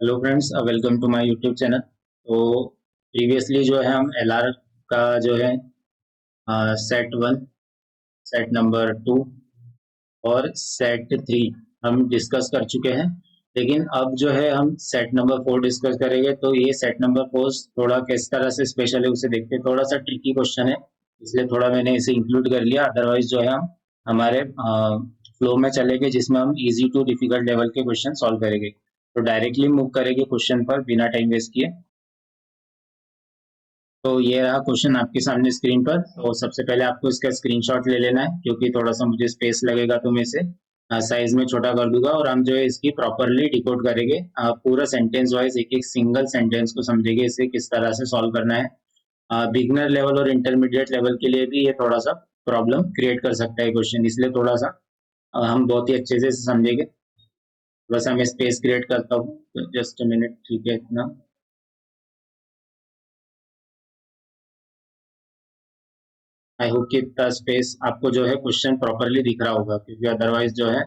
Hello friends, welcome to my YouTube channel. तो previously जो है हम एलआर का जो है set one, set number two और सेट थ्री हम डिस्कस कर चुके हैं। लेकिन अब जो है हम सेट नंबर फोर डिस्कस करेंगे। तो ये सेट नंबर फोर थोड़ा किस तरह से स्पेशल है उसे देखते हैं। थोड़ा सा ट्रिकी क्वेश्चन है, इसलिए थोड़ा मैंने इसे इंक्लूड कर लिया। अदरवाइज जो है हम हमारे फ्लो में चलेंगे, जिसमें हम इजी टू डिफिकल्ट लेवल के क्वेश्चन सॉल्व करेंगे। तो डायरेक्टली मूव करेंगे क्वेश्चन पर बिना टाइम वेस्ट किए। तो ये रहा क्वेश्चन आपके सामने स्क्रीन पर। तो सबसे पहले आपको इसका स्क्रीनशॉट ले लेना है, क्योंकि थोड़ा सा मुझे स्पेस लगेगा तो मैं इसे साइज में छोटा कर दूंगा। और हम जो है इसकी प्रॉपरली डिकोड करेंगे, पूरा सेंटेंस वाइज एक एक सिंगल सेंटेंस को समझेंगे इसे किस तरह से सॉल्व करना है। बिगनर लेवल और इंटरमीडिएट लेवल के लिए भी ये थोड़ा सा प्रॉब्लम क्रिएट कर सकता है क्वेश्चन, इसलिए थोड़ा सा हम बहुत ही अच्छे से समझेंगे। थोड़ा सा मैं स्पेस क्रिएट करता हूँ, जस्ट मिनट, ठीक है इतना। आई होप कि इतना स्पेस आपको जो है क्वेश्चन प्रॉपरली दिख रहा होगा, क्योंकि अदरवाइज जो है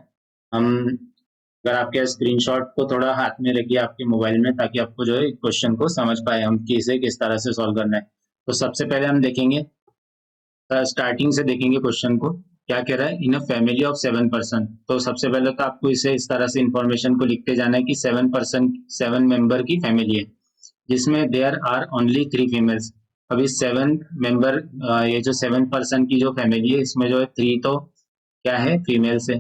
हम, अगर आपके स्क्रीनशॉट को थोड़ा हाथ में रखिए आपके मोबाइल में, ताकि आपको जो है क्वेश्चन को समझ पाए हम कि इसे किस तरह से सॉल्व करना है। तो सबसे पहले हम देखेंगे, स्टार्टिंग से देखेंगे क्वेश्चन को क्या कह रहा है। इन अ फैमिली ऑफ 7 पर्सन। तो सबसे पहले तो आपको इसे इस तरह से इंफॉर्मेशन को लिखते जाना है कि 7 पर्सन, 7 मेंबर की फैमिली है, जिसमें देयर आर ओनली 3 फीमेल्स। अभी 7 मेंबर, ये जो 7 पर्सन की जो फैमिली है, इसमें जो है 3 तो क्या है, फीमेल्स है।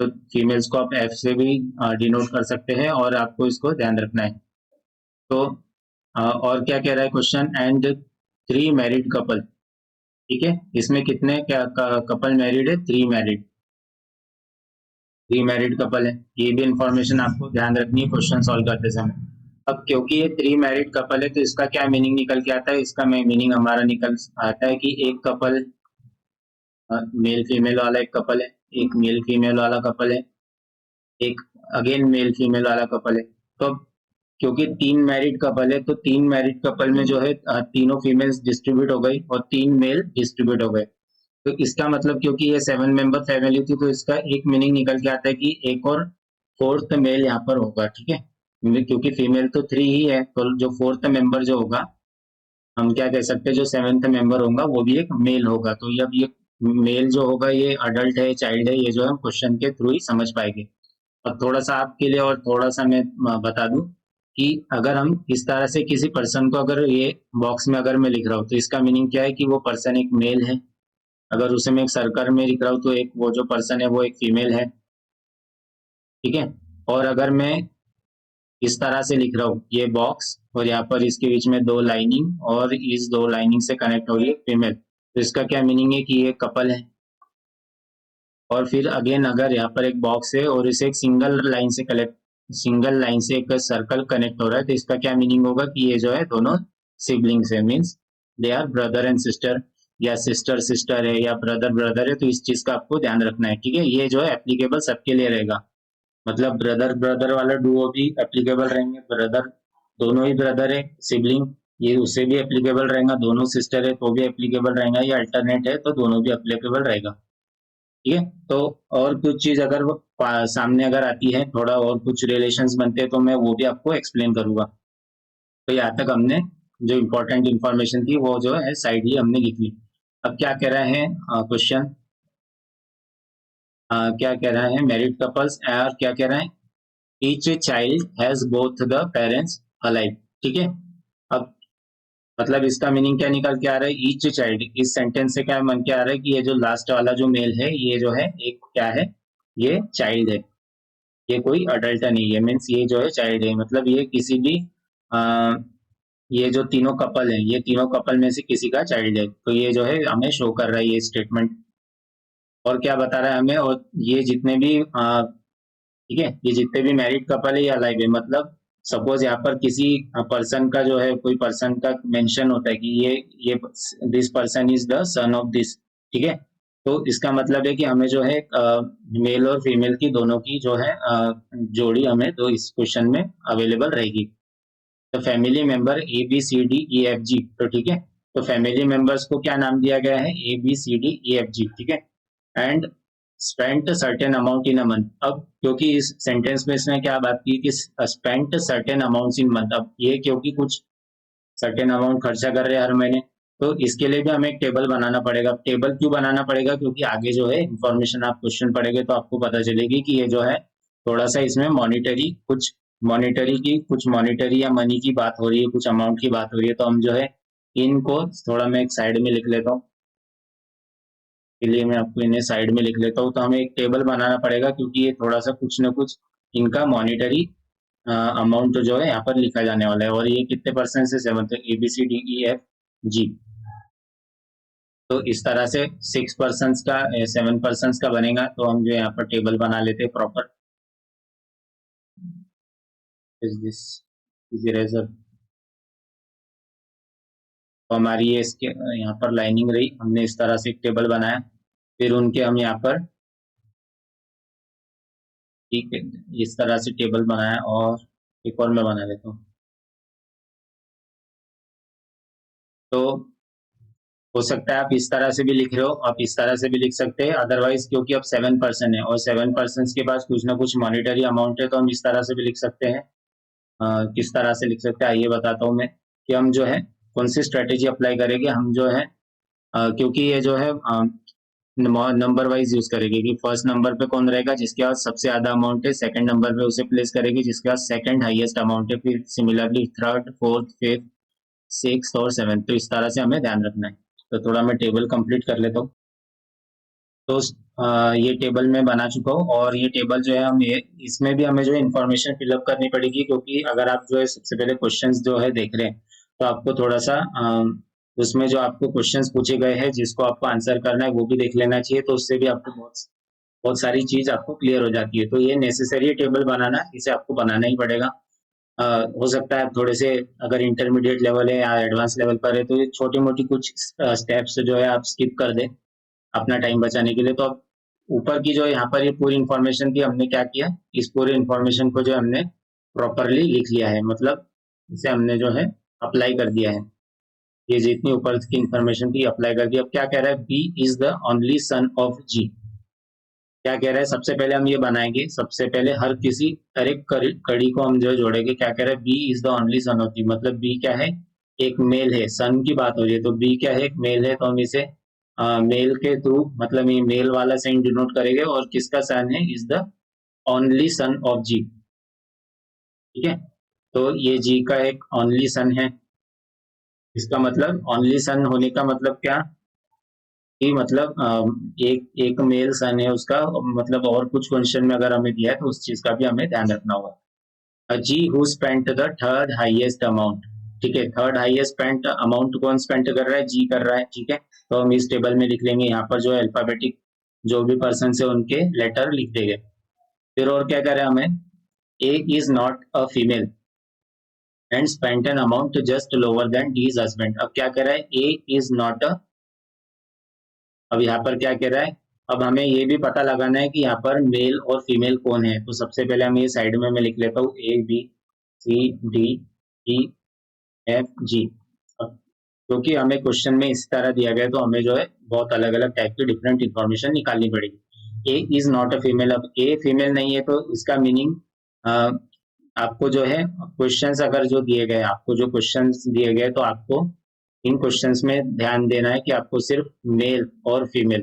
तो फीमेल्स को आप एफ से भी डिनोट कर सकते हैं, और आपको इसको ध्यान रखना है। तो और क्या कह रहा है क्वेश्चन, एंड 3 मैरिड कपल। ठीक है, इसमें कितने क्या कपल मैरिड है, 3 मैरिड, 3 मैरिड कपल है। ये भी इंफॉर्मेशन आपको ध्यान रखनी है क्वेश्चन सॉल्व करते समय। अब क्योंकि ये 3 मैरिड कपल है, तो इसका क्या मीनिंग निकल के आता है, इसका मीनिंग हमारा निकल आता है कि एक कपल मेल फीमेल वाला एक कपल है, एक मेल फीमेल वाला कपल है, एक अगेन मेल फीमेल वाला कपल है। तो क्योंकि 3 मैरिड कपल है, तो 3 मैरिड कपल में जो है तीनों फीमेल्स डिस्ट्रीब्यूट हो गई और 3 मेल डिस्ट्रीब्यूट हो गए। तो इसका मतलब, क्योंकि ये 7 मेंबर फैमिली थी, तो इसका एक मीनिंग निकल के आता है कि एक और फोर्थ मेल यहाँ पर होगा। ठीक है, क्योंकि फीमेल तो 3 ही है, तो जो फोर्थ मेंबर जो होगा, हम क्या कह सकते हैं, जो 7th मेंबर होगा वो भी एक मेल होगा। तो अब ये मेल जो होगा ये अडल्ट है, चाइल्ड है, ये जो हम क्वेश्चन के थ्रू ही समझ पाएंगे। अब थोड़ा सा आपके लिए और थोड़ा सा मैं बता दूं कि अगर हम इस तरह से किसी पर्सन को, अगर ये बॉक्स में अगर मैं लिख रहा हूँ, तो इसका मीनिंग क्या है कि वो पर्सन एक मेल है। अगर उसे मैं एक सर्कल में लिख रहा हूँ, तो एक वो जो पर्सन है वो एक फीमेल है। ठीक है, और अगर मैं इस तरह से लिख रहा हूँ ये बॉक्स, और यहाँ पर इसके बीच में 2 लाइनिंग, और इस 2 लाइनिंग से कनेक्ट हो रही है फीमेल, तो इसका क्या मीनिंग है कि ये कपल है। और फिर अगेन अगर यहाँ पर एक बॉक्स है और इसे एक सिंगल लाइन से एक सर्कल कनेक्ट हो रहा है, तो इसका क्या मीनिंग होगा कि ये जो है दोनों सिबलिंग्स है, means they are brother and sister, या सिस्टर सिस्टर है, या ब्रदर ब्रदर है। तो इस चीज का आपको ध्यान रखना है। ठीक है, ये जो है एप्लीकेबल सबके लिए रहेगा। मतलब ब्रदर ब्रदर वाला डुओ भी एप्लीकेबल रहेंगे, ब्रदर दोनों ही ब्रदर है सिबलिंग, ये उससे भी एप्लीकेबल रहेगा। दोनों सिस्टर है तो भी एप्लीकेबल रहेगा, या अल्टरनेट है तो दोनों भी एप्लीकेबल रहेगा। ठीक है, तो और कुछ चीज अगर वो सामने अगर आती है, थोड़ा और कुछ रिलेशंस बनते हैं, तो मैं वो भी आपको एक्सप्लेन करूंगा। तो यहाँ तक हमने जो इम्पोर्टेंट इंफॉर्मेशन थी वो जो है साइड ही हमने लिख ली। अब क्या कह रहे हैं क्वेश्चन, क्या कह रहा है, मैरिड कपल्स, और क्या कह रहा है, each child has both the parents alive. ठीक है, अब मतलब इसका मीनिंग क्या निकल के आ रहा है, ईच चाइल्ड, इस सेंटेंस से क्या मन के आ रहा है कि ये जो लास्ट वाला जो मेल है, ये जो है एक क्या है, ये चाइल्ड है, ये कोई अडल्ट नहीं है। मीन्स ये जो है चाइल्ड है, मतलब ये किसी भी आ, ये जो तीनों कपल है, ये तीनों कपल में से किसी का चाइल्ड है। तो ये जो है हमें शो कर रहा है ये स्टेटमेंट। और क्या बता रहा है हमें, और ये जितने भी ठीक है, ये जितने भी मैरिड कपल है या अलाइव है, मतलब सपोज यहाँ पर किसी पर्सन का जो है, कोई पर्सन का मेंशन होता है कि ये this person is the son of this. ठीक है, तो इसका मतलब है कि हमें जो है मेल और फीमेल की दोनों की जो है जोड़ी हमें तो इस क्वेश्चन में अवेलेबल रहेगी। तो फैमिली मेंबर ABCDEFG, तो ठीक है, तो फैमिली मेंबर्स को क्या नाम दिया गया है, ABCDEFG। ठीक है, and spent certain amount in a month. अब क्योंकि इस सेंटेंस में इसने क्या बात की कि spent certain amount in month, अब ये क्योंकि कुछ सर्टेन अमाउंट खर्चा कर रहे हैं हर महीने, तो इसके लिए भी हमें एक टेबल बनाना पड़ेगा। टेबल क्यों बनाना पड़ेगा? क्योंकि आगे जो है इंफॉर्मेशन आप क्वेश्चन पढ़ेंगे तो आपको पता चलेगी कि ये जो है थोड़ा सा इसमें कुछ मॉनिटरी या मनी की बात हो रही है, कुछ अमाउंट की बात हो रही है, तो हम जो है इनको थोड़ा मैं एक साइड में लिख लेता हूँ। इसलिए मैं आपको इन्हें साइड में लिख लेता हूँ। तो हमें एक टेबल बनाना पड़ेगा क्योंकि ये थोड़ा सा कुछ ना कुछ इनका मॉनिटरी अमाउंट जो है यहाँ पर लिखा जाने वाला है। और ये कितने परसेंट से 7 तक, ABCDEFG। तो इस तरह से 6% का 7% का बनेगा। तो हम जो यहाँ पर टेबल बना लेते हैं प्रॉपर। Is this eraser. तो हमारी ये इसके यहाँ पर लाइनिंग रही, हमने इस तरह से एक टेबल बनाया। फिर उनके हम यहाँ पर ठीक है इस तरह से टेबल बनाया। और एक और मैं बना लेता हूँ। तो हो सकता है आप इस तरह से भी लिख रहे हो, आप इस तरह से भी लिख सकते हैं। अदरवाइज क्योंकि अब 7% है और 7% के पास कुछ ना कुछ मॉनिटरी अमाउंट है, तो हम इस तरह से भी लिख सकते हैं। किस तरह से लिख सकते हैं आइए बताता हूँ मैं, कि हम जो है कौन सी स्ट्रेटेजी अप्लाई करेंगे। हम जो है क्योंकि ये जो है नंबर वाइज यूज करेगी कि फर्स्ट नंबर पे कौन रहेगा जिसके पास सबसे ज्यादा अमाउंट है, सेकंड नंबर पे उसे प्लेस करेगी जिसके पास सेकंड हाईएस्ट अमाउंट है, फिर similarly third, fourth, fifth, six और सेवन। तो इस तरह से हमें ध्यान रखना है। तो थोड़ा मैं टेबल कंप्लीट कर लेता हूँ। तो ये टेबल मैं बना चुका हूँ। और ये टेबल जो है हम ये इसमें भी हमें जो है इन्फॉर्मेशन फिलअप करनी पड़ेगी, क्योंकि अगर आप जो है सबसे पहले क्वेश्चंस जो है देख रहे हैं तो आपको थोड़ा सा उसमें जो आपको क्वेश्चंस पूछे गए हैं जिसको आपको आंसर करना है वो भी देख लेना चाहिए। तो उससे भी आपको बहुत बहुत सारी चीज आपको क्लियर हो जाती है। तो ये नेसेसरी है टेबल बनाना, इसे आपको बनाना ही पड़ेगा। हो सकता है आप थोड़े से अगर इंटरमीडिएट लेवल है या एडवांस लेवल पर है तो ये छोटी मोटी कुछ स्टेप्स जो है आप स्किप कर दें अपना टाइम बचाने के लिए। तो अब ऊपर की जो यहाँ पर ये पूरी इंफॉर्मेशन थी, हमने क्या किया, इस पूरी इंफॉर्मेशन को जो हमने प्रॉपरली लिख लिया है, मतलब इसे हमने जो है अप्लाई कर दिया है। ये जितनी ऊपर की इंफॉर्मेशन थी अप्लाई कर दी। अब क्या कह रहा है, B is the only son of G. क्या कह रहा है, सबसे पहले हम ये बनाएंगे, सबसे पहले हर एक कड़ी को हम जो है जोड़ेंगे। क्या कह रहा है, B is the only son of G, मतलब बी क्या है, एक मेल है। सन की बात हो रही है तो बी क्या है, एक मेल है। तो हम इसे मेल के थ्रू, मतलब ये मेल वाला साइन डिनोट करेंगे। और किसका सन है, is the only son of G. ठीक है, तो ये जी का एक ओनली सन है। इसका मतलब ओनली सन होने का मतलब क्या, कि मतलब एक एक मेल सन है उसका, मतलब और कुछ क्वेश्चन में अगर हमें दिया है तो उस चीज का भी हमें ध्यान रखना होगा। G who spent the third highest amount. ठीक है, थर्ड हाईएस्ट स्पेंट अमाउंट कौन स्पेंड कर रहा है, जी कर रहा है। ठीक है, तो हम इस टेबल में लिख लेंगे, यहाँ पर जो है अल्फाबेटिक जो भी पर्सन है उनके लेटर लिख देंगे। फिर और क्या करें हमें, A is not a female and spent an amount just lower than D's husband. अब क्या कह रहा है, ए इज नॉट अ, अब यहाँ पर क्या कह रहा है, अब हमें ये भी पता लगाना है कि यहाँ पर मेल और फीमेल कौन है। तो सबसे पहले हम ये साइड में मैं लिख लेता हूँ ABCDEFG। अब क्योंकि हमें क्वेश्चन में इस तरह दिया गया है तो हमें जो है बहुत अलग अलग टाइप की डिफरेंट इंफॉर्मेशन निकालनी पड़ेगी। ए इज नॉट अ फीमेल, अब ए फीमेल नहीं है तो इसका मीनिंग आपको जो है क्वेश्चंस अगर जो दिए गए, आपको जो क्वेश्चंस दिए गए तो आपको इन क्वेश्चंस में ध्यान देना है कि आपको सिर्फ मेल और फीमेल,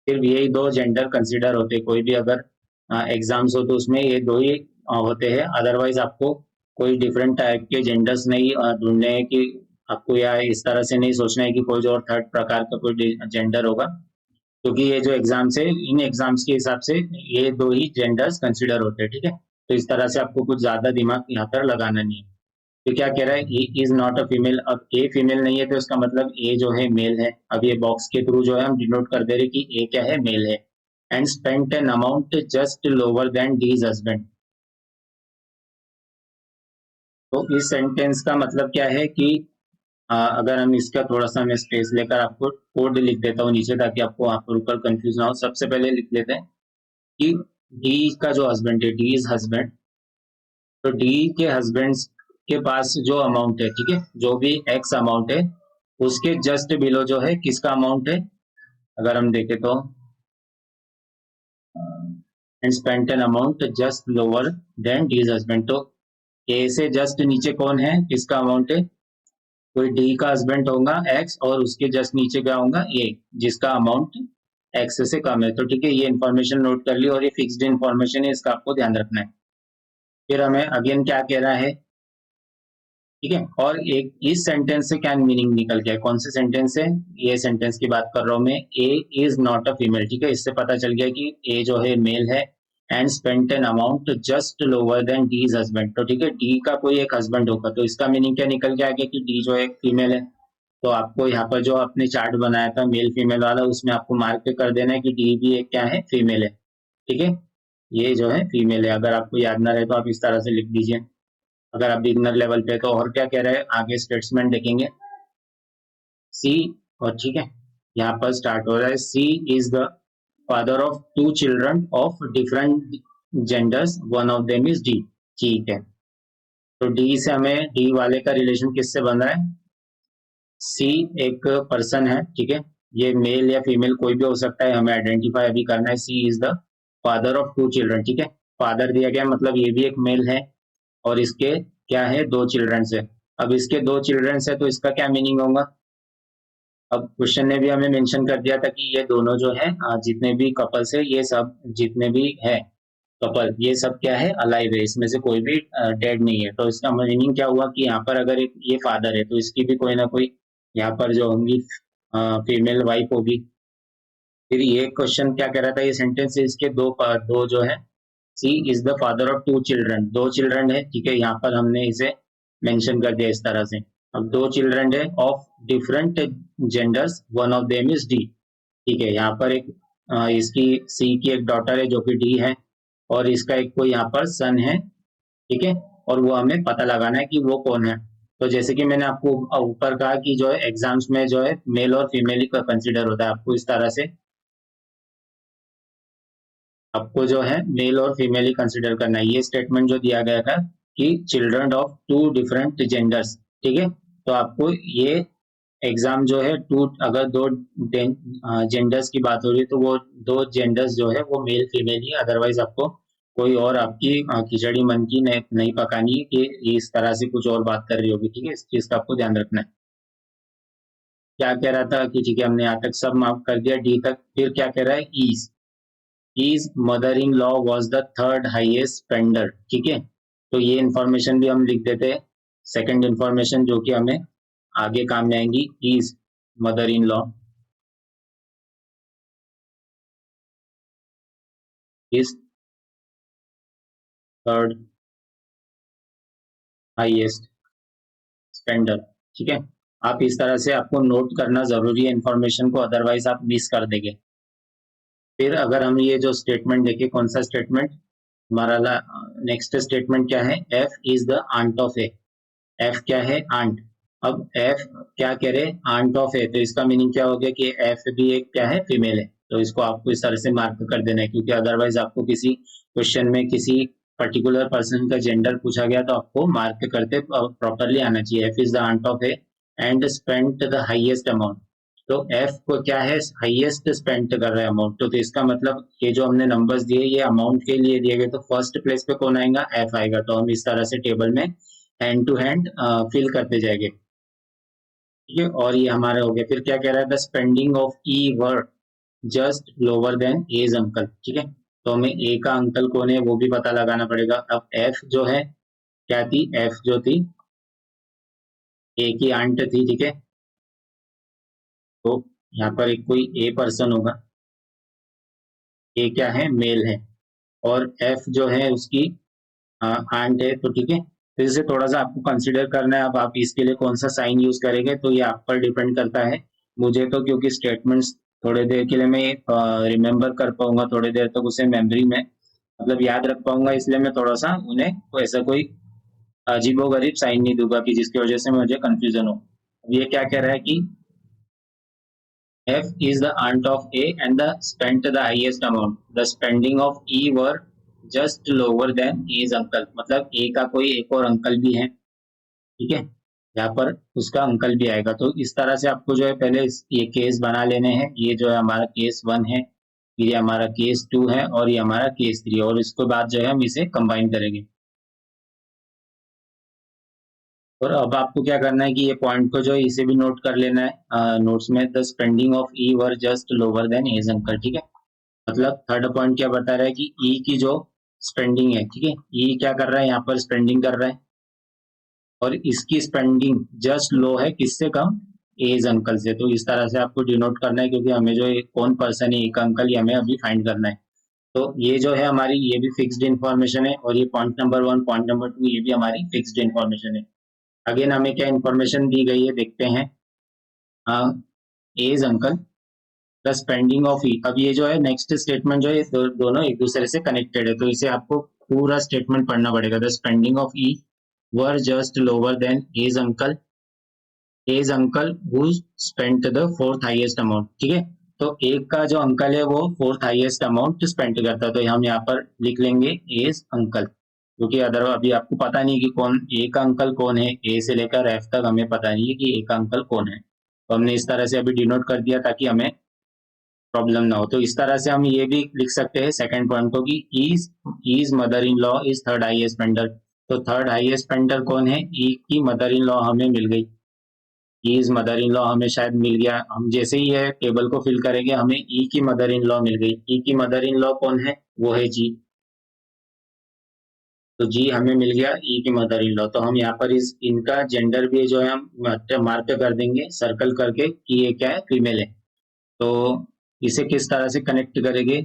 सिर्फ यही दो जेंडर कंसिडर होते हैं। कोई भी अगर एग्जाम्स हो तो उसमें ये दो ही होते हैं। अदरवाइज आपको कोई डिफरेंट टाइप के जेंडर्स नहीं ढूंढने हैं कि आपको, या इस तरह से नहीं सोचना है कि कोई और थर्ड प्रकार का कोई जेंडर होगा। क्योंकि ये जो एग्जाम्स है इन एग्जाम्स के हिसाब से ये दो ही जेंडर्स कंसिडर होते हैं। ठीक है, तो इस तरह से आपको कुछ ज्यादा दिमाग यहाँ पर लगाना नहीं है। तो क्या कह रहा है, A is not a female. अब ए फीमेल नहीं है तो इसका मतलब ए जो है मेल है। अब ये बॉक्स के थ्रू जो है हम डिनोट कर दे रहे कि ए क्या है, मेल है। And spent an amount just lower than D's husband. तो इस सेंटेंस का मतलब क्या है कि अगर हम इसका थोड़ा सा मैं स्पेस लेकर आपको कोड लिख देता हूँ नीचे ताकि आपको वहां पर ऊपर कंफ्यूज ना हो। सबसे पहले लिख लेते हैं कि डी का जो हस्बैंड है, डी इज हस्बैंड। तो डी के हस्बैंड के पास जो अमाउंट है, ठीक है, जो भी एक्स अमाउंट है उसके जस्ट बिलो जो है किसका अमाउंट है, अगर हम देखें तो and spent an amount just lower than D's husband. तो ए से जस्ट नीचे कौन है, किसका अमाउंट है, कोई डी का हस्बैंड होगा एक्स, और उसके जस्ट नीचे क्या होगा ए, जिसका अमाउंट एक्स से कम है। तो ठीक है, ये इन्फॉर्मेशन नोट कर ली और ये फिक्स्ड इन्फॉर्मेशन है, इसका आपको ध्यान रखना है। फिर हमें अगेन क्या कह रहा है, ठीक है, और एक इस सेंटेंस से क्या मीनिंग निकल गया, कौन से सेंटेंस से, ये सेंटेंस की बात कर रहा हूं मैं, ए इज नॉट अ फीमेल। ठीक है, इससे पता चल गया कि ए जो है मेल है, and spent an amount just lower then D is husband. तो ठीक है, डी का कोई एक हस्बैंड होगा, तो इसका मीनिंग क्या निकल के आ गया कि डी जो है एक फीमेल है। तो आपको यहाँ पर जो आपने चार्ट बनाया था मेल फीमेल वाला, उसमें आपको मार्क कर देना है कि डी भी एक क्या है, फीमेल है। ठीक है, ये जो है फीमेल है। अगर आपको याद ना रहे तो आप इस तरह से लिख दीजिए, अगर आप बिगनर लेवल पे। तो और क्या कह रहे हैं, आगे स्टेटमेंट देखेंगे सी, और ठीक है, यहाँ पर स्टार्ट हो रहा है, C is the father of 2 children of different genders, one of them is D. ठीक है, तो डी से हमें, डी वाले का रिलेशन किससे बन रहा है, सी एक पर्सन है, ठीक है, ये मेल या फीमेल कोई भी हो सकता है, हमें आइडेंटिफाई अभी करना है। C is the father of 2 children, ठीक है, फादर दिया गया मतलब ये भी एक मेल है, और इसके क्या है, 2 चिल्ड्रंस है। अब इसके 2 चिल्ड्रंस है, तो इसका क्या मीनिंग होगा, अब क्वेश्चन ने भी हमें मेंशन कर दिया था कि ये दोनों जो है जितने भी कपल्स है, ये सब जितने भी है कपल, ये सब क्या है, अलाइव है, इसमें से कोई भी डेड नहीं है। तो इसका मीनिंग क्या हुआ कि यहाँ पर अगर एक ये फादर है, तो इसकी भी कोई ना कोई यहाँ पर जो होंगी फीमेल वाइफ होगी। फिर ये क्वेश्चन क्या कह रहा था, ये सेंटेंस इसके दो जो है, C is the father of 2 children, 2 children है, ठीक है, यहाँ पर हमने इसे मेंशन कर दिया इस तरह से। अब 2 चिल्ड्रन है of different genders, one of them is D. ठीक है, यहाँ पर एक इसकी सी की एक डॉटर है जो कि डी है, और इसका एक कोई यहाँ पर सन है, ठीक है, और वो हमें पता लगाना है कि वो कौन है। तो जैसे कि मैंने आपको ऊपर कहा कि जो है एग्जाम्स में जो है मेल और फीमेल ही कंसिडर होता है, आपको इस तरह से आपको जो है मेल और फीमेल ही कंसिडर करना है। ये स्टेटमेंट जो दिया गया था कि चिल्ड्रन ऑफ 2 डिफरेंट जेंडर्स, ठीक है, तो आपको ये एग्जाम जो है अगर 2 जेंडर्स की बात हो रही है, तो वो 2 जेंडर्स जो है वो मेल फीमेल ही, अदरवाइज आपको कोई और आपकी खिचड़ी मन की नहीं पकानी है कि इस तरह से कुछ और बात कर रही होगी। ठीक है, इस चीज का आपको ध्यान रखना है। क्या कह रहा था कि ठीक है, हमने यहाँ तक सब मार्क कर दिया डी तक। फिर क्या कह रहा है, ease His mother-in-law was the third highest spender। ठीक है, तो ये इंफॉर्मेशन भी हम लिख देते हैं, सेकंड इंफॉर्मेशन जो कि हमें आगे काम में आएंगी। His mother-in-law is third highest spender। ठीक है, आप इस तरह से आपको नोट करना जरूरी है इंफॉर्मेशन को, अदरवाइज आप मिस कर देंगे। फिर अगर हम ये जो स्टेटमेंट देखें, कौन सा स्टेटमेंट हमारा नेक्स्ट स्टेटमेंट क्या है, F is the aunt of A. F क्या है, आंट। अब एफ क्या कह रहे, आंट ऑफ है, तो इसका मीनिंग क्या हो गया कि एफ भी एक क्या है, फीमेल है। तो इसको आपको इस तरह से मार्क कर देना है, क्योंकि अदरवाइज आपको किसी क्वेश्चन में किसी पर्टिकुलर पर्सन का जेंडर पूछा गया तो आपको मार्क करते प्रॉपरली आना चाहिए। F is the aunt of A and spent the highest amount. तो एफ को क्या है, हाईएस्ट स्पेंड कर रहा है अमाउंट। तो इसका मतलब ये जो हमने नंबर्स दिए, ये अमाउंट के लिए दिए गए, तो फर्स्ट प्लेस पे कौन आएगा, एफ आएगा। तो हम इस तरह से टेबल में हैंड टू हैंड फिल करते जाएंगे। ठीक है, और ये हमारा हो गया। फिर क्या कह रहा है, the spending of E were just lower than H's uncle. ठीक है, तो हमें ए का अंकल कौन है वो भी पता लगाना पड़ेगा। अब एफ जो है क्या थी, एफ जो थी ए की आंट थी, ठीक है, तो यहाँ पर एक कोई ए पर्सन होगा, ए क्या है, मेल है, और एफ जो है उसकी आंट है। तो ठीक है, तो इसे थोड़ा सा आपको कंसिडर करना है। अब आप इसके लिए कौन सा साइन यूज करेंगे तो ये आप पर डिपेंड करता है। मुझे तो क्योंकि स्टेटमेंट्स थोड़ी देर के लिए मैं रिमेम्बर कर पाऊंगा, थोड़ी देर तक उसे मेमोरी में मतलब याद रख पाऊंगा, इसलिए मैं थोड़ा सा उन्हें ऐसा कोई अजीबोगरीब साइन नहीं दूंगा कि जिसकी वजह से मुझे कंफ्यूजन हो। अब ये क्या कह रहा है कि F is the aunt of A and the spent the highest amount. The spending of E were just lower than A's uncle। मतलब A का कोई एक और अंकल भी है, ठीक है, यहाँ पर उसका अंकल भी आएगा। तो इस तरह से आपको जो है पहले ये केस बना लेने हैं। ये जो है हमारा केस 1 है, ये हमारा केस 2 है और ये हमारा केस 3, और इसके बाद जो है हम इसे कंबाइन करेंगे। और अब आपको क्या करना है कि ये पॉइंट को जो है इसे भी नोट कर लेना है नोट्स में, the spending of E were just lower than H's uncle, ठीक है। मतलब थर्ड पॉइंट क्या बता रहा है कि ई की जो स्पेंडिंग है, ठीक है, ई क्या कर रहा है यहाँ पर, स्पेंडिंग कर रहा है, और इसकी स्पेंडिंग जस्ट लो है, किससे कम, एज अंकल से। तो इस तरह से आपको डिनोट करना है, क्योंकि हमें जो कौन पर्सन है एक अंकल, ये हमें अभी फाइंड करना है। तो ये जो है हमारी, ये भी फिक्स्ड इन्फॉर्मेशन है, और ये पॉइंट नंबर 1, पॉइंट नंबर 2, ये भी हमारी फिक्स्ड इन्फॉर्मेशन है। अगेन हमें क्या इन्फॉर्मेशन दी गई है देखते हैं। As uncle the spending of E, अब ये जो है नेक्स्ट स्टेटमेंट जो है दोनों एक दूसरे से कनेक्टेड है, तो इसे आपको पूरा स्टेटमेंट पढ़ना पड़ेगा। The spending of E were just lower than H's uncle who spent the fourth highest amount, ठीक है। तो एक का जो अंकल है वो फोर्थ हाईएस्ट अमाउंट स्पेंड करता है, तो हम यहाँ पर लिख लेंगे एज अंकल, क्योंकि अदर अभी आपको पता नहीं कि कौन ए का अंकल कौन है, ए से लेकर एफ तक हमें पता नहीं है कि ए का अंकल कौन है। तो हमने इस तरह से अभी डिनोट कर दिया ताकि हमें प्रॉब्लम ना हो। तो इस तरह से हम ये भी लिख सकते हैं सेकंड पॉइंट को कि E's mother in law is third highest spender. तो थर्ड हाईएस्ट स्पेंडर कौन है, ई की मदर इन लॉ हमें मिल गई, ईज मदर इन लॉ हमें शायद मिल गया। हम जैसे ही ये टेबल को फिल करेंगे हमें ई की मदर इन लॉ मिल गई। ई की मदर इन लॉ कौन है, वो है जी। तो जी हमें मिल गया ई की मदर इन लॉ। तो हम यहाँ पर इस इनका जेंडर भी जो है हम मार्क कर देंगे सर्कल करके कि ये क्या है, फीमेल है। तो इसे किस तरह से कनेक्ट करेंगे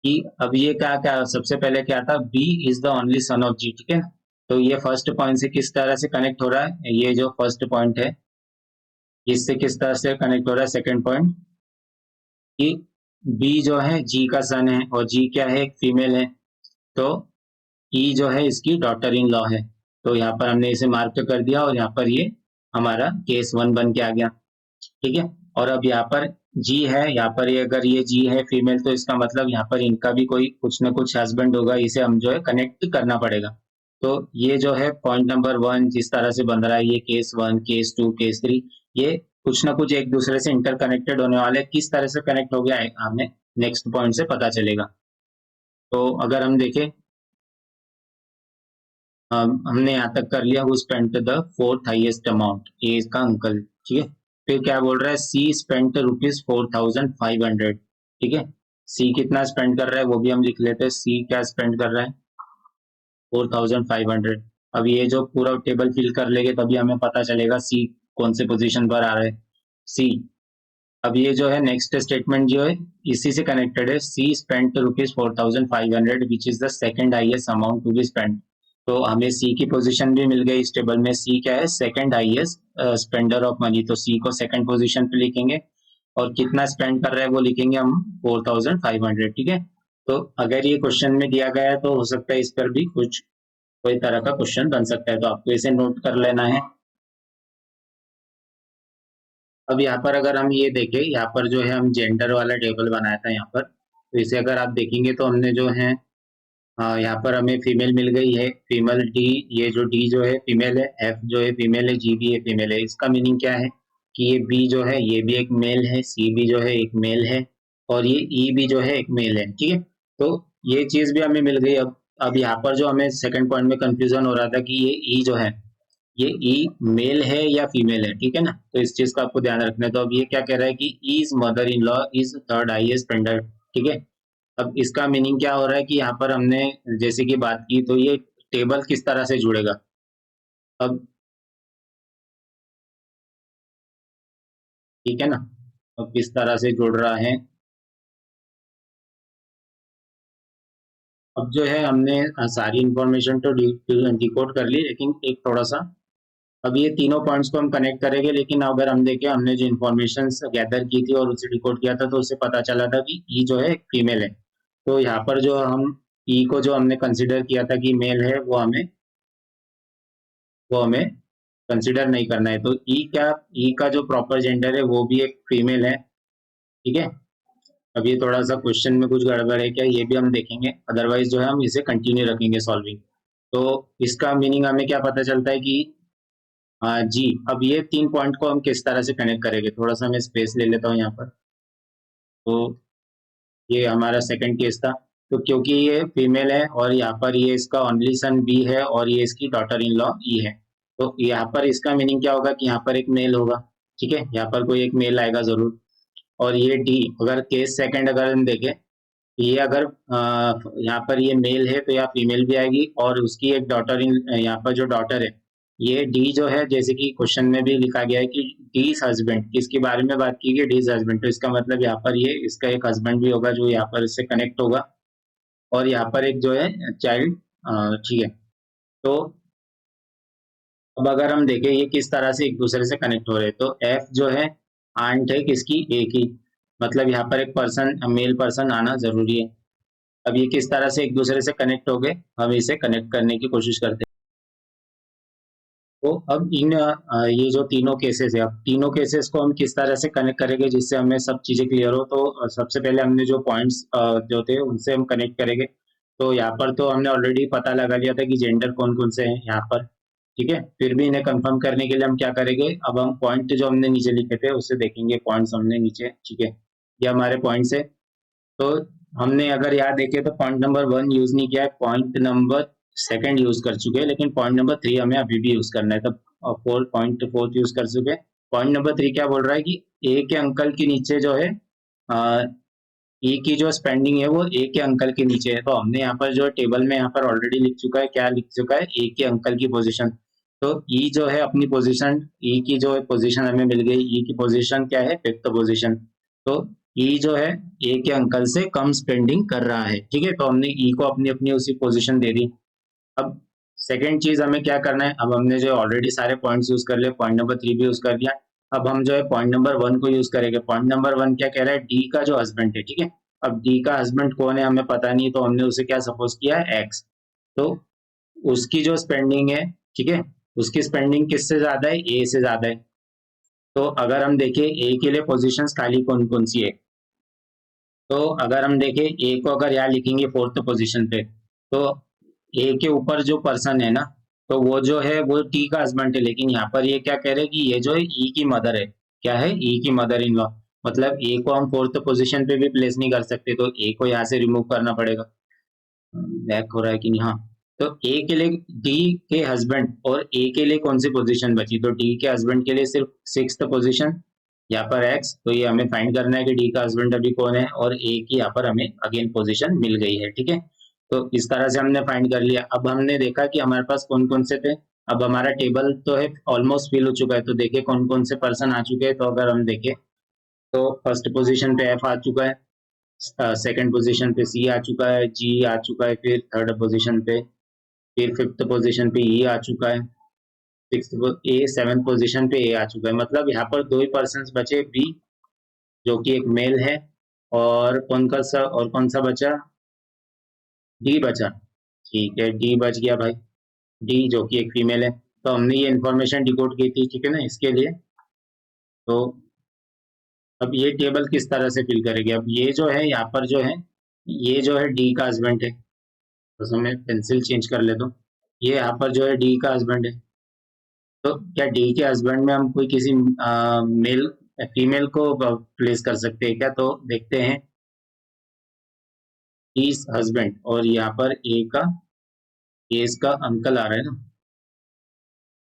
कि अब ये क्या क्या सबसे पहले क्या था, B is the only son of G, ठीक है ना। तो ये फर्स्ट पॉइंट से किस तरह से कनेक्ट हो रहा है, ये जो फर्स्ट पॉइंट है इससे किस तरह से कनेक्ट हो रहा है सेकंड पॉइंट, कि बी जो है जी का सन है और जी क्या है, एक फीमेल है। तो ई जो है इसकी डॉटर इन लॉ है। तो यहाँ पर हमने इसे मार्क कर दिया और यहाँ पर ये हमारा केस 1 बन के आ गया, ठीक है। और अब यहाँ पर जी है, यहाँ पर ये अगर ये जी है फीमेल, तो इसका मतलब यहाँ पर इनका भी कोई कुछ ना कुछ हस्बैंड होगा, इसे हम जो है कनेक्ट करना पड़ेगा। तो ये जो है पॉइंट नंबर 1 जिस तरह से बन रहा है, ये केस 1, केस 2, केस 3, ये कुछ ना कुछ एक दूसरे से इंटरकनेक्टेड होने वाले। किस तरह से कनेक्ट हो गया है हमें नेक्स्ट पॉइंट से पता चलेगा। तो अगर हम देखें, हमने यहाँ तक कर लिया, who spent the fourth highest amount, A का अंकल, ठीक है। फिर क्या बोल रहा है, सी स्पेंट रुपीज 4500, ठीक है। सी कितना स्पेंड कर रहा है वो भी हम लिख लेते हैं, सी क्या स्पेंड कर रहा है, 4500। अब ये जो पूरा टेबल फिल कर लेंगे तभी हमें पता चलेगा सी कौन से पोजीशन पर आ रहा है, सी। अब ये जो है नेक्स्ट स्टेटमेंट जो है इसी से कनेक्टेड है, C spent rupees 4500 which is the second highest amount to be spend. तो हमें सी की पोजीशन भी मिल गई इस टेबल में, सी क्या है, second highest spender of money. तो सी को सेकंड पोजीशन पे लिखेंगे और कितना स्पेंड कर रहा है वो लिखेंगे हम 4500, ठीक है। तो अगर ये क्वेश्चन में दिया गया है तो हो सकता है इस पर भी कुछ कोई तरह का क्वेश्चन बन सकता है, तो आपको इसे नोट कर लेना है। अब यहाँ पर अगर हम ये देखें, यहाँ पर जो है हम जेंडर वाला टेबल बनाया था यहाँ पर, तो इसे अगर आप देखेंगे तो हमने जो है यहाँ पर हमें फीमेल मिल गई है, फीमेल डी, ये जो डी जो है फीमेल है, एफ जो है फीमेल है, जी भी है फीमेल है। इसका मीनिंग क्या है कि ये बी जो है ये भी एक मेल है, सी भी जो है एक मेल है, और ये ई भी जो है एक मेल है, ठीक है। तो ये चीज भी हमें मिल गई। अब यहाँ पर जो हमें सेकंड पॉइंट में कंफ्यूजन हो रहा था कि ये ई जो है ये ई मेल है या फीमेल है, ठीक है ना। तो इस चीज का आपको ध्यान रखना है। तो अब ये क्या कह रहा है कि E's mother in law is third highest spender, ठीक है। अब इसका मीनिंग क्या हो रहा है कि यहाँ पर हमने जैसे कि बात की, तो ये टेबल किस तरह से जुड़ेगा, अब ठीक है ना। अब किस तरह से जुड़ रहा है, अब जो है हमने सारी इंफॉर्मेशन तो डिकोड कर ली, लेकिन एक थोड़ा सा अब ये तीनों पॉइंट्स को हम कनेक्ट करेंगे। लेकिन अगर हम देखें हमने जो इन्फॉर्मेशन गैदर की थी और उसे डिकोड किया था, तो उससे पता चला था कि ई जो है फीमेल है। तो यहाँ पर जो हम ई को जो हमने कंसिडर किया था कि मेल है, वो हमें कंसिडर नहीं करना है। तो ई क्या, ई का जो प्रॉपर जेंडर है वो भी एक फीमेल है, ठीक है। अब ये थोड़ा सा क्वेश्चन में कुछ गड़बड़ है क्या, ये भी हम देखेंगे, अदरवाइज जो है हम इसे कंटिन्यू रखेंगे सॉल्विंग। तो इसका मीनिंग हमें क्या पता चलता है कि जी। अब ये तीन पॉइंट को हम किस तरह से कनेक्ट करेंगे, थोड़ा सा मैं स्पेस ले लेता हूँ यहाँ पर। तो ये हमारा सेकंड केस था। तो क्योंकि ये फीमेल है और यहाँ पर ये इसका ओनली सन बी है और ये इसकी डॉटर इन लॉ ई है, तो यहाँ पर इसका मीनिंग क्या होगा कि यहाँ पर एक मेल होगा, ठीक है, यहाँ पर कोई एक मेल आएगा जरूर। और ये डी, अगर केस सेकंड अगर हम देखें, ये अगर यहाँ पर ये मेल है तो यहाँ फीमेल भी आएगी और उसकी एक डॉटर इन, यहाँ पर जो डॉटर है ये डी जो है, जैसे कि क्वेश्चन में भी लिखा गया है कि डीज हस्बैंड, किसके बारे में बात की गई, डीज हस्बैंड, तो इसका मतलब यहाँ पर ये इसका एक हस्बैंड भी होगा जो यहाँ पर इससे कनेक्ट होगा। और यहाँ पर एक जो है चाइल्ड, ठीक है। तो अब अगर हम देखें ये किस तरह से एक दूसरे से कनेक्ट हो रहे हैं, तो एफ जो है आंट है किसकी, ए की, मतलब यहाँ पर एक पर्सन, मेल पर्सन आना जरूरी है। अब ये किस तरह से एक दूसरे से कनेक्ट हो गए, हम इसे कनेक्ट करने की कोशिश करते हैं। तो अब इन ये जो तीनों केसेस है, अब तीनों केसेस को हम किस तरह से कनेक्ट करेंगे जिससे हमें सब चीजें क्लियर हो, तो सबसे पहले हमने जो पॉइंट्स जो थे उनसे हम कनेक्ट करेंगे। तो यहाँ पर तो हमने ऑलरेडी पता लगा लिया था कि जेंडर कौन कौन से हैं यहाँ पर, ठीक है। फिर भी इन्हें कंफर्म करने के लिए हम क्या करेंगे, अब हम पॉइंट जो हमने नीचे लिखे थे उससे देखेंगे, पॉइंट्स हमने नीचे, ठीक है, ये हमारे पॉइंट्स है। तो हमने अगर याद देखे तो पॉइंट नंबर 1 यूज नहीं किया है, पॉइंट नंबर सेकंड यूज कर चुके हैं, लेकिन पॉइंट नंबर 3 हमें अभी भी यूज करना है, तब पॉइंट फोर्थ यूज कर चुके हैं। पॉइंट नंबर 3 क्या बोल रहा है कि ए के अंकल के नीचे जो है ई की जो स्पेंडिंग है वो ए के अंकल के नीचे है। तो हमने यहाँ पर जो टेबल में यहाँ पर ऑलरेडी लिख चुका है, क्या लिख चुका है, ए के अंकल की पोजीशन। तो ई जो है अपनी पोजीशन, ई की जो पोजीशन हमें मिल गई, ई की पोजीशन क्या है, फिफ्थ पोजीशन। तो ई जो है ए के अंकल से कम स्पेंडिंग कर रहा है, ठीक है, तो हमने ई को अपनी अपनी उसी पोजीशन दे दी। अब सेकेंड चीज हमें क्या करना है, अब हमने जो ऑलरेडी सारे पॉइंट्स यूज कर लिए, पॉइंट नंबर 3 भी यूज कर दिया। अब हम जो है पॉइंट नंबर 1 को यूज करेंगे। पॉइंट नंबर 1 क्या कह रहा है, डी का जो हस्बैंड है, ठीक है। अब डी का हस्बैंड कौन है हमें पता नहीं, तो हमने उसे क्या सपोज किया है, एक्स। तो उसकी जो स्पेंडिंग है, ठीक है, उसकी स्पेंडिंग किससे ज्यादा है, ए से ज्यादा है। तो अगर हम देखें ए के लिए पोजीशंस खाली कौन कौन सी है, तो अगर हम देखें ए को अगर यहाँ लिखेंगे फोर्थ पोजीशन पे, तो ए के ऊपर जो पर्सन है ना, तो वो जो है वो टी का हस्बैंड है, लेकिन यहाँ पर ये क्या कह रहे हैं कि ये जो है ई की मदर है, क्या है, ई की मदर इन लॉ। मतलब ए को हम फोर्थ पोजीशन पे भी प्लेस नहीं कर सकते, तो ए को यहाँ से रिमूव करना पड़ेगा। बैक हो रहा है कि नहीं, हाँ। तो ए के लिए डी के हस्बैंड और ए के लिए कौन सी पोजीशन बची, तो डी के हस्बैंड के लिए सिर्फ सिक्स्थ पोजीशन, यहाँ पर एक्स, तो ये हमें फाइंड करना है कि डी का हस्बैंड अभी कौन है, और ए की यहाँ पर हमें अगेन पोजीशन मिल गई है, ठीक है। तो इस तरह से हमने फाइंड कर लिया। अब हमने देखा कि हमारे पास कौन कौन से थे। अब हमारा टेबल तो है ऑलमोस्ट फिल हो चुका है, तो देखिए कौन कौन से पर्सन आ चुके हैं। तो अगर हम देखें तो फर्स्ट पोजीशन पे एफ आ चुका है, सेकंड पोजीशन पे सी आ चुका है, जी आ चुका है, फिर थर्ड पोजीशन पे, फिर फिफ्थ पोजीशन पे ई आ चुका है, सिक्स ए, सेवेंथ पोजीशन पे ए आ चुका है। मतलब यहाँ पर दो ही पर्सन बचे, बी जो कि एक मेल है, और कौन सा बचा, डी बचा, ठीक है, डी बच गया भाई, डी जो कि एक फीमेल है। तो हमने ये इन्फॉर्मेशन डिकोड की थी, ठीक है ना, इसके लिए। तो अब ये टेबल किस तरह से फिल करेंगे, अब ये जो है यहाँ पर जो है, ये जो है डी का हस्बैंड है, तो मैं पेंसिल चेंज कर लेता हूँ। ये यहाँ पर जो है डी का हस्बैंड है, तो क्या डी के हस्बैंड में हम कोई किसी मेल फीमेल को प्लेस कर सकते हैं क्या, तो देखते हैं, डीज हस्बैंड, और यहाँ पर ए का, ए इसका अंकल आ रहा है ना।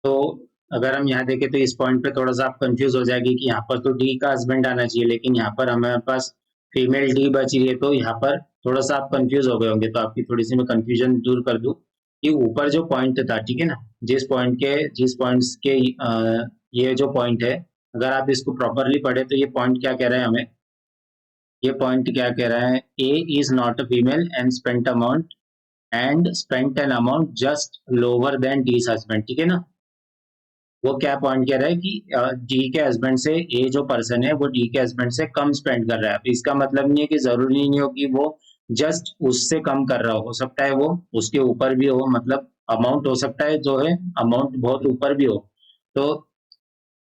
तो अगर हम यहाँ देखें तो इस पॉइंट पे थोड़ा सा आप कंफ्यूज हो जाएगी कि यहाँ पर तो डी का हस्बैंड आना चाहिए, लेकिन यहाँ पर हमारे पास फीमेल डी बच रही है, तो यहाँ पर थोड़ा सा आप कंफ्यूज हो गए होंगे। तो आपकी थोड़ी सी मैं कंफ्यूजन दूर कर दूं कि ऊपर जो पॉइंट था, ठीक है ना, जिस पॉइंट्स के ये जो पॉइंट है, अगर आप इसको प्रॉपरली पढ़े तो ये पॉइंट क्या कह रहा है हमें, ये पॉइंट क्या कह रहा है, A is not a female and spent an amount just lower than D's husband, ठीक है ना। वो क्या पॉइंट कह रहा है कि डी के हस्बैंड से ए जो पर्सन है वो डी के हस्बैंड से कम स्पेंड कर रहा है। अब इसका मतलब नहीं है कि जरूरी नहीं हो कि वो जस्ट उससे कम कर रहा हो सकता है वो उसके ऊपर भी हो, मतलब अमाउंट हो सकता है जो है अमाउंट बहुत ऊपर भी हो। तो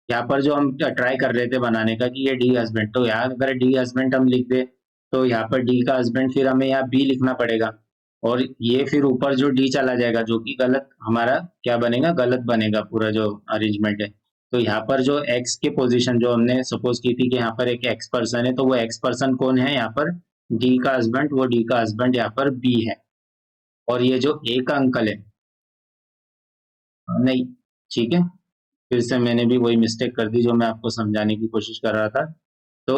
यहाँ पर जो हम ट्राई कर रहे थे बनाने का कि ये डी हस्बैंड, तो यहाँ अगर डी हस्बैंड हम लिख दे तो यहाँ पर डी का हस्बैंड फिर हमें यहाँ बी लिखना पड़ेगा, और ये फिर ऊपर जो डी चला जाएगा जो कि गलत, हमारा क्या बनेगा, गलत बनेगा पूरा जो अरेंजमेंट है। तो यहाँ पर जो एक्स के पोजीशन जो हमने सपोज की थी कि यहाँ पर एक एक्स पर्सन है, तो वो एक्स पर्सन कौन है यहाँ पर, डी का हस्बैंड, वो डी का हस्बैंड यहाँ पर बी है। और ये जो ए का अंकल है, नहीं, ठीक है, फिर से मैंने भी वही मिस्टेक कर दी जो मैं आपको समझाने की कोशिश कर रहा था। तो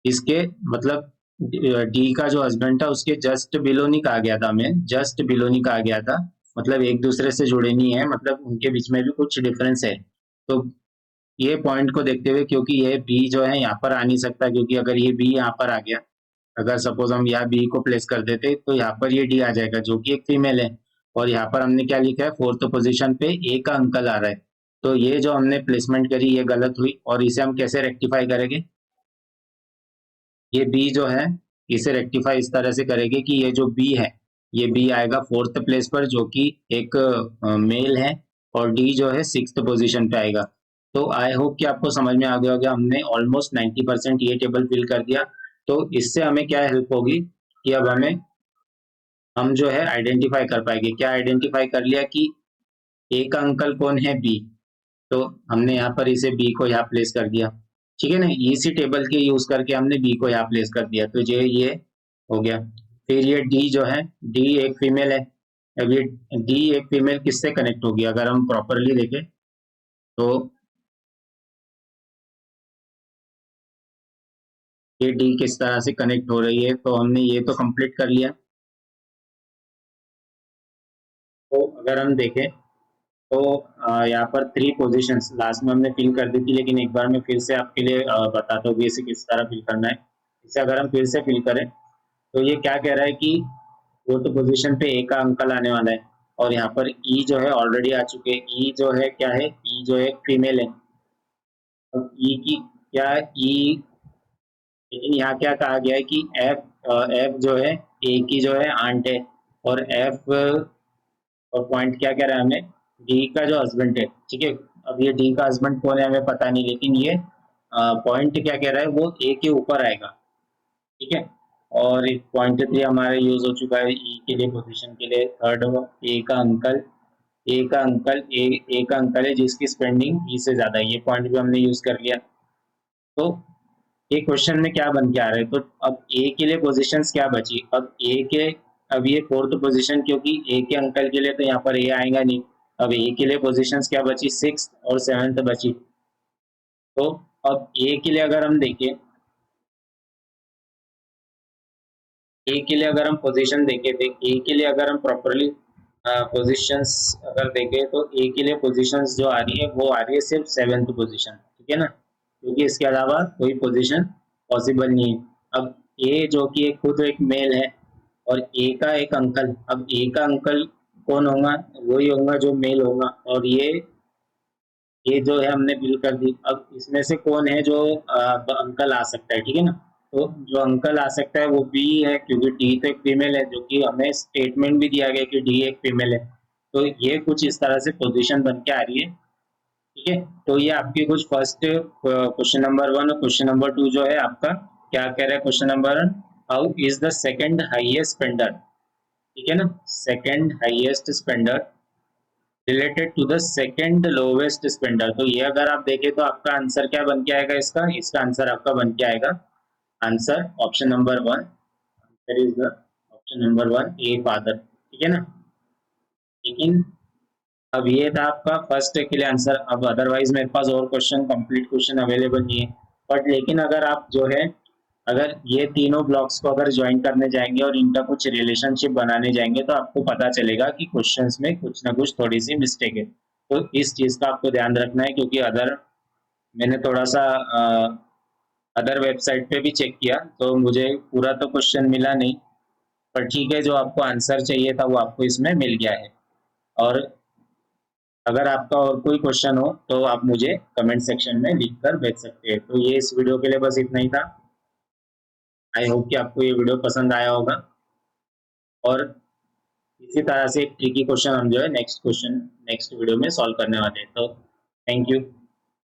इसके मतलब डी का जो हस्बैंड था उसके जस्ट बिलो नहीं कहा गया था, मैं जस्ट बिलो नहीं कहा गया था, मतलब एक दूसरे से जुड़े नहीं है, मतलब उनके बीच में भी कुछ डिफरेंस है। तो ये पॉइंट को देखते हुए, क्योंकि ये बी जो है यहाँ पर आ नहीं सकता, क्योंकि अगर ये बी यहाँ पर आ गया, अगर सपोज हम यहाँ बी को प्लेस कर देते तो यहाँ पर ये डी आ जाएगा जो कि एक फीमेल है। और यहाँ पर हमने क्या लिखा है, फोर्थ पोजीशन पे ए का अंकल आ रहा है। तो ये जो हमने प्लेसमेंट करी ये गलत हुई, और इसे हम कैसे रेक्टिफाई करेंगे, ये बी जो है इसे रेक्टिफाई इस तरह से करेंगे कि ये जो बी है, ये बी आएगा फोर्थ प्लेस पर जो कि एक मेल है, और डी जो है सिक्स्थ पोजीशन पे आएगा। तो आई होप कि आपको समझ में आ गया होगा, हमने ऑलमोस्ट 90% ये टेबल फिल कर दिया। तो इससे हमें क्या हेल्प होगी कि अब हम जो है आइडेंटिफाई कर पाएंगे, क्या आइडेंटिफाई कर लिया कि ए का अंकल कौन है, बी। तो हमने यहाँ पर इसे बी को यहाँ प्लेस कर दिया, ठीक है ना, इसी टेबल के यूज करके हमने बी को यहाँ प्लेस कर दिया, तो ये हो गया। फिर ये डी जो है, डी एक फीमेल है। अब ये डी एक फीमेल किससे कनेक्ट होगी, अगर हम प्रॉपरली देखें तो ये डी किस तरह से कनेक्ट हो रही है, तो हमने ये तो कंप्लीट कर लिया। तो अगर हम देखें तो यहाँ पर 3 पोजीशंस लास्ट में हमने फिल कर दी थी, लेकिन एक बार मैं फिर से आपके लिए बताता हूँ कि इसे किस तरह फिल करना है। इसे अगर हम फिर से फिल करें तो ये क्या कह रहा है कि फोर्थ पोजीशन पे ए का अंकल आने वाला है, और यहाँ पर ई जो है ऑलरेडी आ चुके हैं। ई जो है क्या है, ई जो है फीमेल है। अब ई की क्या है, ई, लेकिन यहाँ क्या कहा गया है कि एफ जो है ए की जो है आंट है, और एफ, और पॉइंट क्या कह रहा है हमें, डी का जो हस्बैंड है, ठीक है। अब ये डी का हस्बैंड कौन है हमें पता नहीं, लेकिन ये पॉइंट क्या कह रहा है, वो ए के ऊपर आएगा, ठीक है। और एक पॉइंट 3 हमारा यूज हो चुका है ई के लिए, पोजीशन के लिए। थर्ड ए का अंकल, ए का अंकल है जिसकी स्पेंडिंग ई से ज्यादा है, ये पॉइंट भी हमने यूज कर लिया। तो ये क्वेश्चन में क्या बन के आ रहा है, तो अब ए के लिए पोजीशंस क्या बची, अब ये फोर्थ पोजीशन, क्योंकि ए के अंकल के लिए तो यहाँ पर ए आएगा नहीं। अब ए के लिए पोजीशंस क्या बची, 6 और 7 बची। तो अब ए के लिए अगर हम देखें, ए के लिए अगर हम पोजीशन देखें, तो ए के लिए अगर हम प्रॉपरली पोजीशंस अगर देखें, तो ए के लिए पोजीशंस जो आ रही है वो आ रही है सिर्फ 7th पोजीशन, ठीक है ना, क्योंकि इसके अलावा कोई पोजीशन पॉसिबल नहीं है। अब ए जो कि एक खुद एक मेल है, और ए का एक अंकल, अब ए का अंकल कौन होगा, वही होगा जो मेल होगा, और ये जो है हमने बिल कर दी। अब इसमें से कौन है जो अंकल आ सकता है, ठीक है ना। तो जो अंकल आ सकता है वो बी है, क्योंकि डी तो एक फीमेल है, जो कि हमें स्टेटमेंट भी दिया गया कि डी एक फीमेल है। तो ये कुछ इस तरह से पोजीशन बन के आ रही है, ठीक है। तो ये आपकी कुछ फर्स्ट क्वेश्चन नंबर 1 और क्वेश्चन नंबर 2 जो है आपका क्या कह रहा है, question number 1, how is the second highest spender, ठीक है ना, second highest spender related to the second lowest spender. तो ये अगर आप देखें तो आपका आंसर क्या बन के आएगा, इसका आंसर आपका बन के आएगा, answer option number 1, answer is the option number 1 a father, ठीक है ना। लेकिन अब ये था आपका फर्स्ट के लिए आंसर, अब अदरवाइज मेरे पास और क्वेश्चन, कंप्लीट क्वेश्चन अवेलेबल नहीं है। बट लेकिन अगर आप जो है, अगर ये तीनों ब्लॉक्स को अगर ज्वाइन करने जाएंगे और इनका कुछ रिलेशनशिप बनाने जाएंगे, तो आपको पता चलेगा कि क्वेश्चंस में कुछ ना कुछ थोड़ी सी मिस्टेक है। तो इस चीज का आपको ध्यान रखना है, क्योंकि मैंने थोड़ा सा अदर वेबसाइट पे भी चेक किया, तो मुझे पूरा तो क्वेश्चन मिला नहीं, पर ठीक है, जो आपको आंसर चाहिए था वो आपको इसमें मिल गया है। और अगर आपका और कोई क्वेश्चन हो तो आप मुझे कमेंट सेक्शन में लिख कर भेज सकते हैं। तो ये इस वीडियो के लिए बस इतना ही था। आई होप कि आपको ये वीडियो पसंद आया होगा, और इसी तरह से एक ट्रिकी क्वेश्चन हम जो है नेक्स्ट वीडियो में सॉल्व करने वाले हैं। तो थैंक यू।